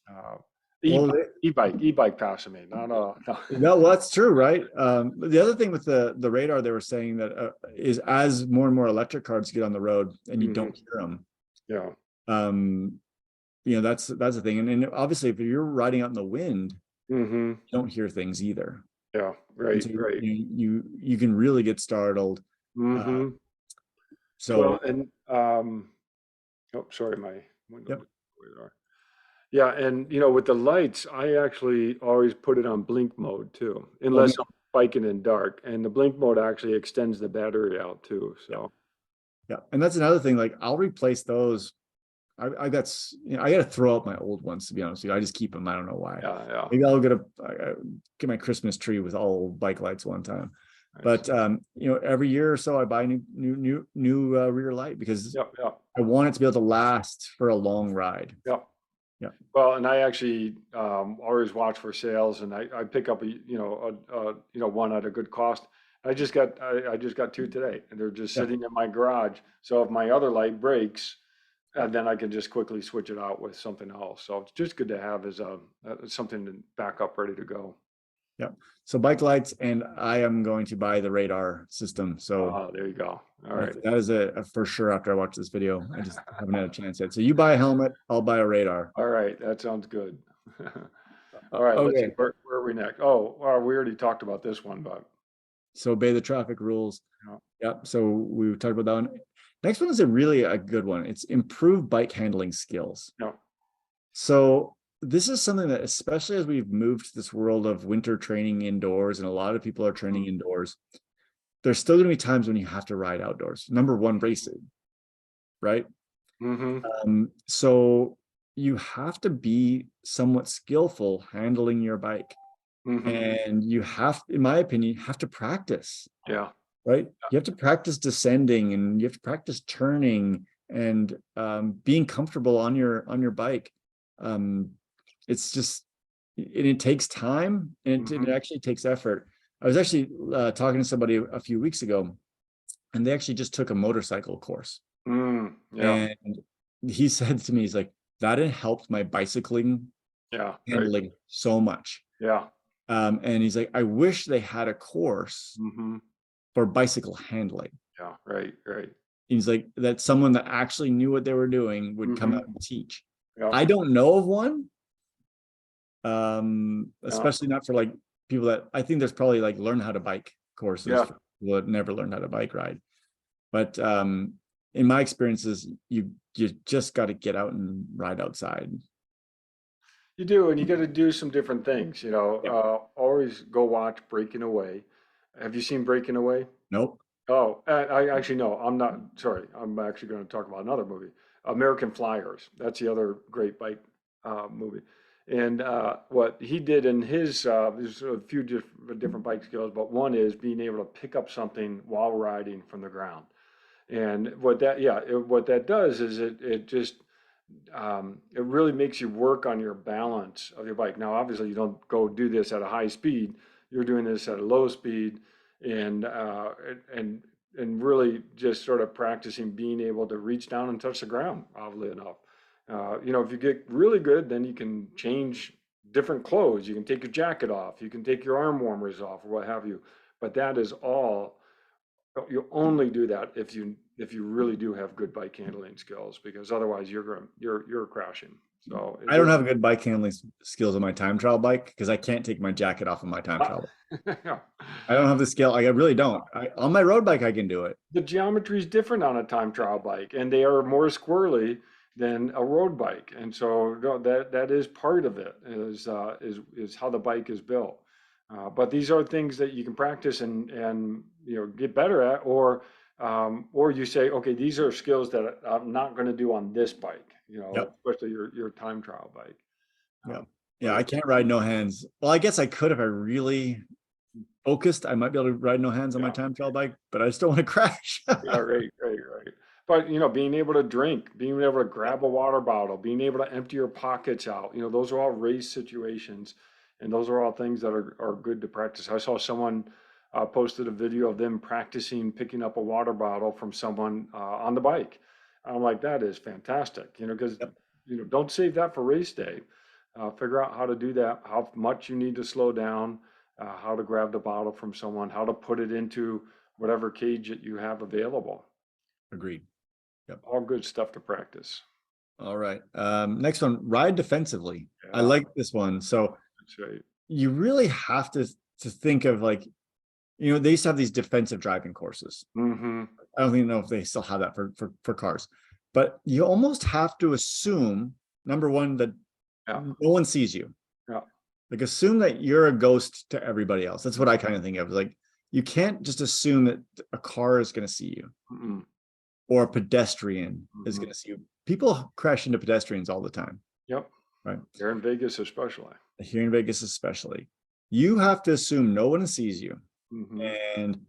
uh Well, e-bike passing me no. no, well, that's true, right? The other thing with the radar, they were saying that is as more and more electric cars get on the road and you Hmm. don't hear them, Yeah. um, that's the thing. And obviously, if you're riding out in the wind, Hmm. you don't hear things either, Yeah, and right, so right. you can really get startled. Uh, Hmm. Well, so and oh, sorry, my window yep, went radar. Yeah, and with the lights, I actually always put it on blink mode too, oh man, unless I'm biking in dark, and the blink mode actually extends the battery out too, yeah, so yeah, and that's another thing. Like I'll replace those. I got I got to throw out my old ones to be honest with you. I just keep them. I don't know why. yeah, yeah. Maybe I'll get my Christmas tree with all bike lights one time. Nice. But every year or so I buy new rear light because Yep, yep, I want it to be able to last for a long ride. yep. Yeah. Well, and I actually always watch for sales, and I pick up one at a good cost. I just got two today, and they're just Yeah. sitting in my garage. So if my other light breaks, then I can just quickly switch it out with something else. So it's just good to have as something to back up, ready to go. Yeah. So bike lights, and I am going to buy the radar system. So There you go. All right. that is a for sure after I watch this video. I just haven't had a chance yet. So you buy a helmet, I'll buy a radar. All right. That sounds good. All right. Let's see. Okay. Where are we next? Oh, well, we already talked about this one, but So obey the traffic rules. you Yep. So we talked about that one. Next one is a good one. It's improve bike handling skills. know, So this is something that, especially as we've moved to this world of winter training indoors, and a lot of people are training no. indoors, there's still going to be times when you have to ride outdoors. Number one, racing. right? Mm-hmm. So you have to be somewhat skillful handling your bike. Mm-hmm. And you have, in my opinion, you have to practice, Yeah. right? You have to practice descending, and you have to practice turning, and being comfortable on your bike. Um, it's just, it takes time, and it Mm-hmm. actually takes effort. I was actually talking to somebody a few weeks ago, and they actually just took a motorcycle course. Yeah. And he said to me, he's like, that had helped my bicycling Yeah. Right. handling so much. Yeah. And he's like, I wish they had a course Mm-hmm. for bicycle handling. Yeah. Right. Right. He's like, that someone that actually knew what they were doing would come Mm-hmm. out and teach. Yeah. I don't know of one, Yeah. especially not for like people that, I think there's probably like learn how to bike courses Yeah. for people that never learned how to bike ride. But in my experiences, you just got to get out and ride outside. You do, and you got to do some different things. Yep. Always go watch Breaking Away. Have you seen Breaking Away? Nope. Oh, I actually no, I'm not. Sorry, I'm actually going to talk about another movie, American Flyers. That's the other great bike movie. And what he did in his, there's a few different bike skills, but one is being able to pick up something while riding from the ground. And what that does is it just it really makes you work on your balance of your bike. Now, obviously, you don't go do this at a high speed. You're doing this at a low speed, and and and really just sort of practicing being able to reach down and touch the ground. Oddly enough, if you get really good, then you can change different clothes. You can take your jacket off. You can take your arm warmers off, or what have you. But that is all you only do that if you really do have good bike handling skills, because otherwise you're crashing. So it I don't just have good bike handling skills on my time trial bike because I can't take my jacket off of my time trial bike. yeah. I don't have the skill. I really don't. On my road bike, I can do it. The geometry is different on a time trial bike, and they are more squirrely than a road bike, and so no, that is part of it is how the bike is built. But these are things that you can practice and get better at, or you say, okay, these are skills that I'm not going to do on this bike, Yep. especially your time trial bike. Yep. Yeah, But I can't ride no hands. Well, I guess I could if I really focused. I might be able to ride no hands on my yeah. time trial bike, but I just don't want to crash. Yeah, right, right, right. But being able to drink, being able to grab a water bottle, being able to empty your pockets out, those are all race situations, and those are all things that are good to practice. I saw someone posted a video of them practicing picking up a water bottle from someone on the bike. I'm like, that is fantastic, because Yep. don't save that for race day. Figure out how to do that, how much you need to slow down, how to grab the bottle from someone, how to put it into whatever cage that you have available. Agreed. Yep. All good stuff to practice. All right. Next one, ride defensively. I Yeah, like this one. So that's right. you really have to think of like, they used to have these defensive driving courses. Mm-hmm. I don't even know if they still have that for cars, but you almost have to assume, number one, that Yeah, no one sees you. yeah. Like assume that you're a ghost to everybody else. That's what I kind of think of. Like you can't just assume that a car is going to see you Mm-mm. or a pedestrian is Mm-hmm. going to see you. People crash into pedestrians all the time, Yep. right? Here in Vegas, especially. Here in Vegas, especially. You have to assume no one sees you. Mm-hmm. And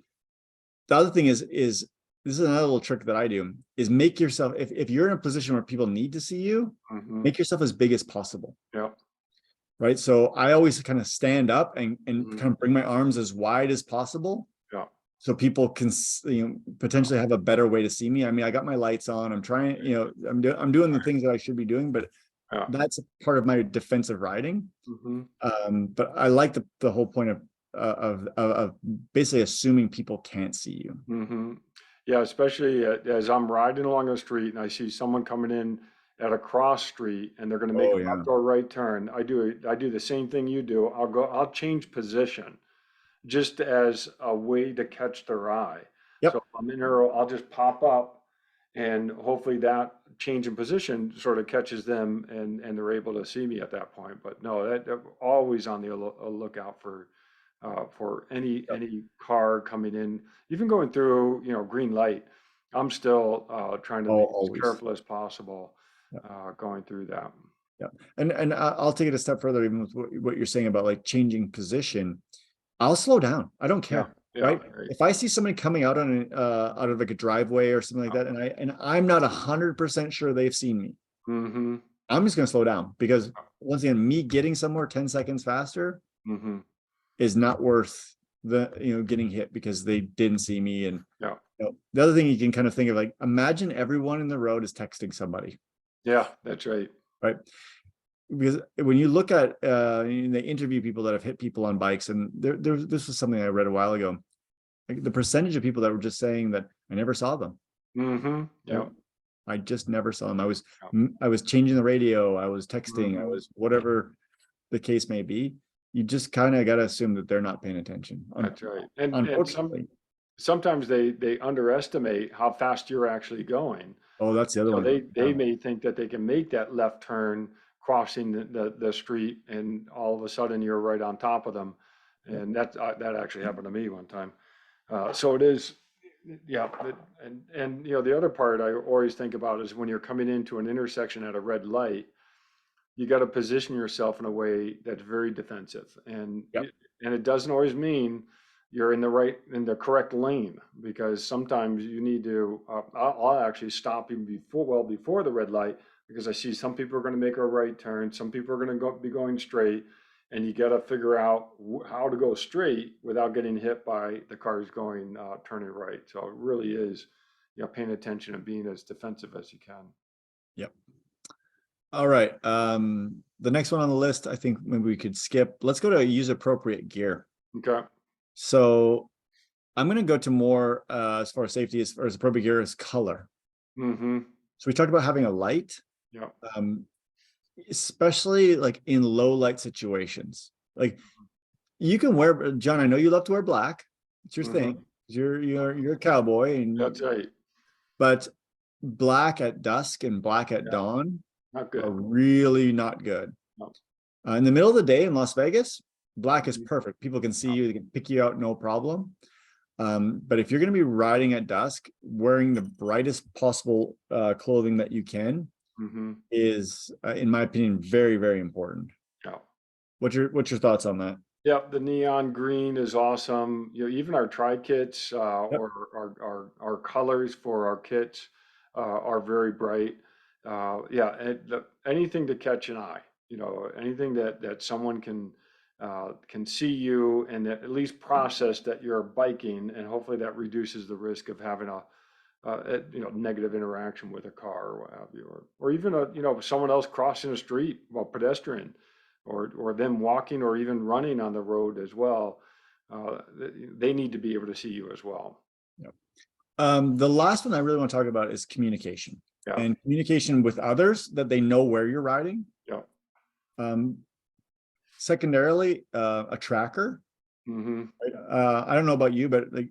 the other thing is this is another little trick that I do is make yourself, if you're in a position where people need to see you, Mm-hmm. make yourself as big as possible. Yep. Right. So I always kind of stand up and Mm-hmm. kind of bring my arms as wide as possible Yeah. so people can potentially have a better way to see me. I mean, I got my lights on. I'm trying, I'm doing the things that I should be doing, but Yeah. that's part of my defensive riding. Mm-hmm. But I like the whole point of basically assuming people can't see you. Mm-hmm. Yeah, especially as I'm riding along the street and I see someone coming in at a cross street and they're going to make Oh a yeah. left or right turn. I do the same thing you do. I'll change position just as a way to catch their eye. So Yep. if I'm in there, I'll just pop up and hopefully that change in position sort of catches them and they're able to see me at that point. But no, that always on the lookout for any Yep. car coming in, even going through, green light. I'm still trying to Oh, be as always. careful as possible Yeah. going through that. Yeah. And I'll take it a step further, even with what you're saying about like changing position. I'll slow down. I don't Yeah, care. yeah, Right. right. If I see somebody coming out on out of like a driveway or something like that, and I'm not 100% sure they've seen me, Mm-hmm. I'm just gonna slow down because once again, me getting somewhere 10 seconds faster Mm-hmm. is not worth the getting hit because they didn't see me. And Yeah, the other thing you can kind of think of, like, imagine everyone in the road is texting somebody, yeah, that's right. right? Because when you look at they interview people that have hit people on bikes, and this was something I read a while ago, like the percentage of people that were just saying that I never saw them. Mm-hmm. You Yeah. know, I just never saw them. Yeah. I was changing the radio, I was texting, I Mm-hmm. was whatever the case may be. You just kind of got to assume that they're not paying attention. That's right. And Unfortunately. sometimes they underestimate how fast you're actually going. Oh, that's the other You know, one. they Yeah. may think that they can make that left turn crossing the street, and all of a sudden you're right on top of them. Yeah. And that actually happened to me one time. So it is, yeah. And you know, the other part I always think about is when you're coming into an intersection at a red light, you got to position yourself in a way that's very defensive, Yep. and it doesn't always mean you're in the correct lane, because sometimes you need to I'll actually stop even before the red light, because I see some people are going to make a right turn, some people are going to be going straight, and you got to figure out how to go straight without getting hit by the cars going turning right. So it really is, you know, paying attention and being as defensive as you can. Yep. All right. The next one on the list, I think maybe we could skip. Let's go to use appropriate gear. Okay. So I'm going to go to more as far as safety, as far as appropriate gear is color. Mm-hmm. So we talked about having a light, Yeah. especially like in low light situations. Like you can wear, John, I know you love to wear black. It's your Mm-hmm. thing. You're a cowboy, That's and right. but black at dusk and black at Yeah. dawn Not are good. really not good. No. In the middle of the day in Las Vegas, black is Mhm. perfect. People can see you, they can pick you out, no problem. But if you're going to be riding at dusk, wearing the brightest possible clothing that you can Mm-hmm. is, in my opinion, very, very important. Yeah. What's your thoughts on that? Yeah, the neon green is awesome. You know, even our tri kits Yep. or our colors for our kits are very bright. Yeah, anything to catch an eye. You know, anything that someone can see you and at least process that you're biking, and hopefully that reduces the risk of having you know, negative interaction with a car or what have you, or even you know, someone else crossing the street while pedestrian, or them walking or even running on the road as well. They need to be able to see you as well. Yep. The last one I really want to talk about is communication, Yeah, and communication with others, that they know where you're riding. yeah. Um, Secondarily, a tracker. Mm-hmm. I don't know about you, but like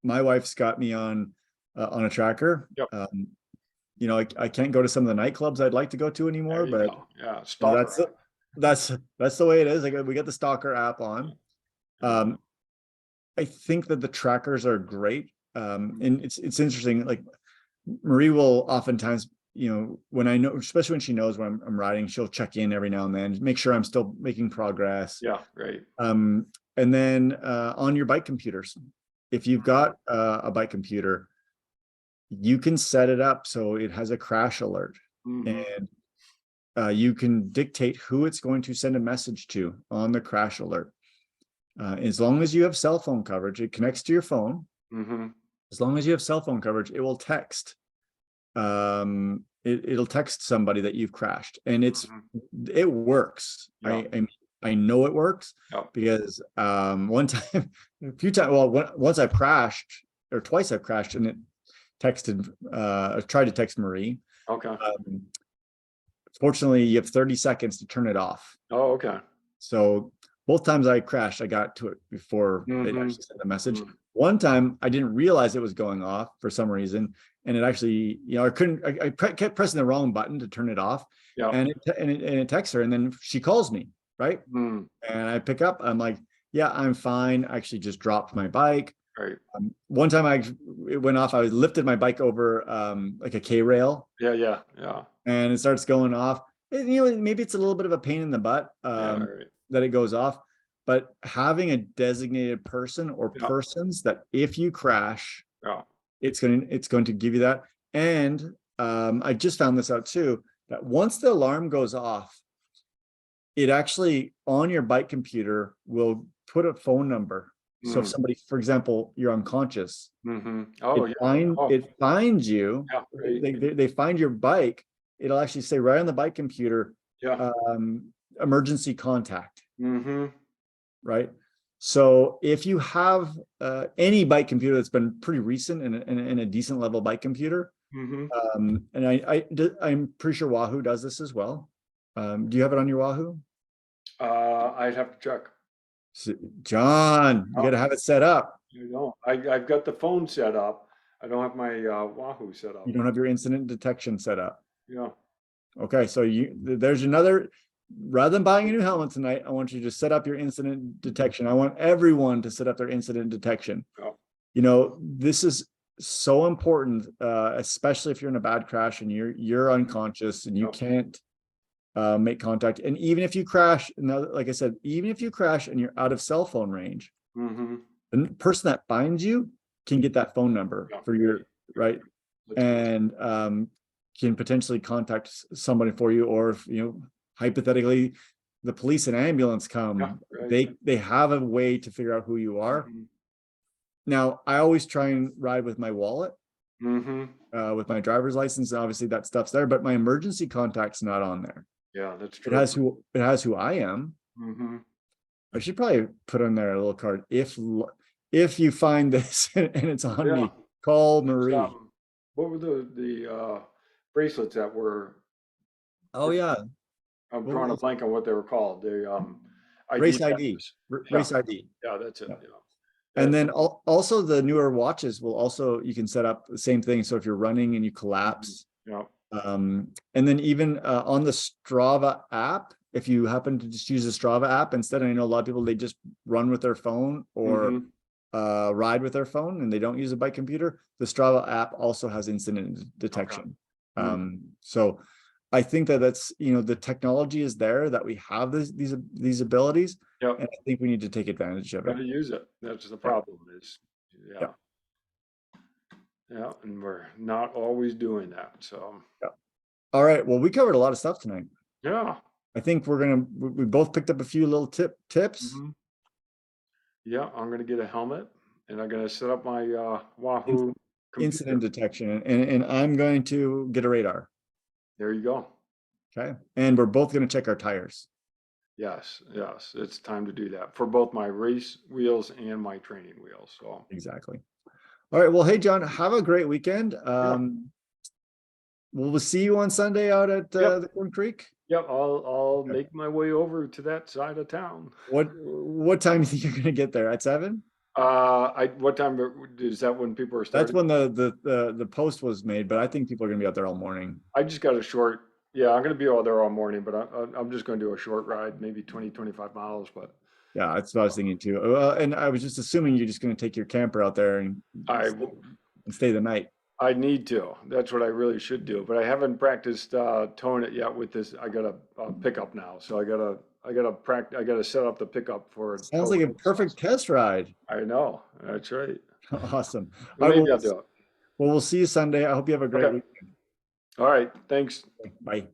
my wife's got me on a tracker. Yep. I can't go to some of the nightclubs I'd like to go to There anymore, you but go. Yeah, that's stalker. that's the way it is. Like, we got the Stalker app on. Yeah. I think that the trackers are great. Mhm. And it's interesting. Like, Marie will oftentimes, when I know, especially when she knows when I'm riding, she'll check in every now and then, make sure I'm still making progress. Yeah, great. And then on your bike computers, if you've got a bike computer, you can set it up so it has a crash alert, Mm-hmm. and you can dictate who it's going to send a message to on the crash alert. As long as you have cell phone coverage, it connects to your phone. Mm-hmm. As long as you have cell phone coverage, it will text. It'll text somebody that you've crashed, and it works. Yeah. I know it works Yeah. because one time, a few times, well, once I've crashed, or twice I've crashed, and it texted, I tried to text Marie. Okay. Fortunately, you have 30 seconds to turn it off. Oh, okay. So both times I crashed, I got to it before it Mm-hmm. actually sent the message. Mm-hmm. One time I didn't realize it was going off for some reason, and it actually, I kept pressing the wrong button to turn it off, Yeah. and it texts her, and then she calls me, right? Mm. And I pick up, I'm like, yeah, I'm fine. I actually just dropped my bike. Right. One time it went off, I lifted my bike over like a K-rail. Yeah, yeah. And it starts going off. Maybe it's a little bit of a pain in the butt Right. that it goes off, but having a designated person or Yeah, persons that if you crash, yeah. it's going to give you that. And I just found this out too, that once the alarm goes off, it actually on your bike computer will put a phone number. So if somebody, for example, you're unconscious, Oh, yeah. Oh, it finds you. yeah, right. They find your bike. It'll actually say right on the bike computer, Yeah. emergency contact. Mm-hmm. Right. So if you have any bike computer that's been pretty recent and a decent level bike computer, Mm-hmm. and I'm pretty sure Wahoo does this as well. Do you have it on your Wahoo? I'd have to check. John, you got to have it set up. You know, I've got the phone set up. I don't have my Wahoo set You up. don't have your incident detection set up. Yeah. Okay, so there's another, rather than buying a new helmet tonight, I want you to set up your incident detection. I want everyone to set up their incident detection. Yeah. This is so important, especially if you're in a bad crash and you're unconscious and you can't make contact. And even if you crash, like I said, even if you crash and you're out of cell phone range, the person that finds you can get that phone number for your right. And can potentially contact somebody for you, or if hypothetically the police and ambulance come, they have a way to figure out who you are. Now I always try and ride with my wallet, with my driver's license, and obviously that stuff's there, but my emergency contact's not on there. Yeah, that's true. It has who I am. I should probably put on there a little card, if you find this and it's on me, call Marie. What were the bracelets that were? Oh yeah, I'm drawing a blank on what they were called. They race ID. Race ID. Yeah, that's it. Yeah. Yeah. And then also the newer watches will also, you can set up the same thing. So if you're running and you collapse, and then even on the Strava app, if you happen to just use the Strava app instead, I know a lot of people, they just run with their phone or ride with their phone and they don't use a bike computer. The Strava app also has incident detection. So I think that's, the technology is there, that we have these abilities, and I think we need to take advantage of it. Got to use it. That's the problem is, and we're not always doing that. So all right, well, we covered a lot of stuff tonight. Yeah, I think we both picked up a few little tips. Yeah, I'm gonna get a helmet and I'm gonna set up my Wahoo incident detection, and I'm going to get a radar. There you go. Okay, and we're both going to check our tires. Yes, it's time to do that for both my race wheels and my training wheels. So exactly. All right, well, hey John, have a great weekend. We'll see you on Sunday out at the Corn Creek. Yep, I'll make my way over to that side of town. What time do you think you're going to get there? At 7? What time is that when people are starting? That's when the post was made, but I think people are going to be out there all morning. I just got a short. Yeah, I'm going to be out there all morning, but I'm just going to do a short ride, maybe 20-25 miles. But yeah, that's what I was thinking too. And I was just assuming you're just going to take your camper out there and stay the night. I need to. That's what I really should do. But I haven't practiced towing it yet with this. I got a pickup now, so I gotta set up the pickup for. Sounds like a perfect test ride. I know. That's right. Awesome. Maybe I'll do it. Well, we'll see you Sunday. I hope you have a great weekend. All right. Thanks. Bye.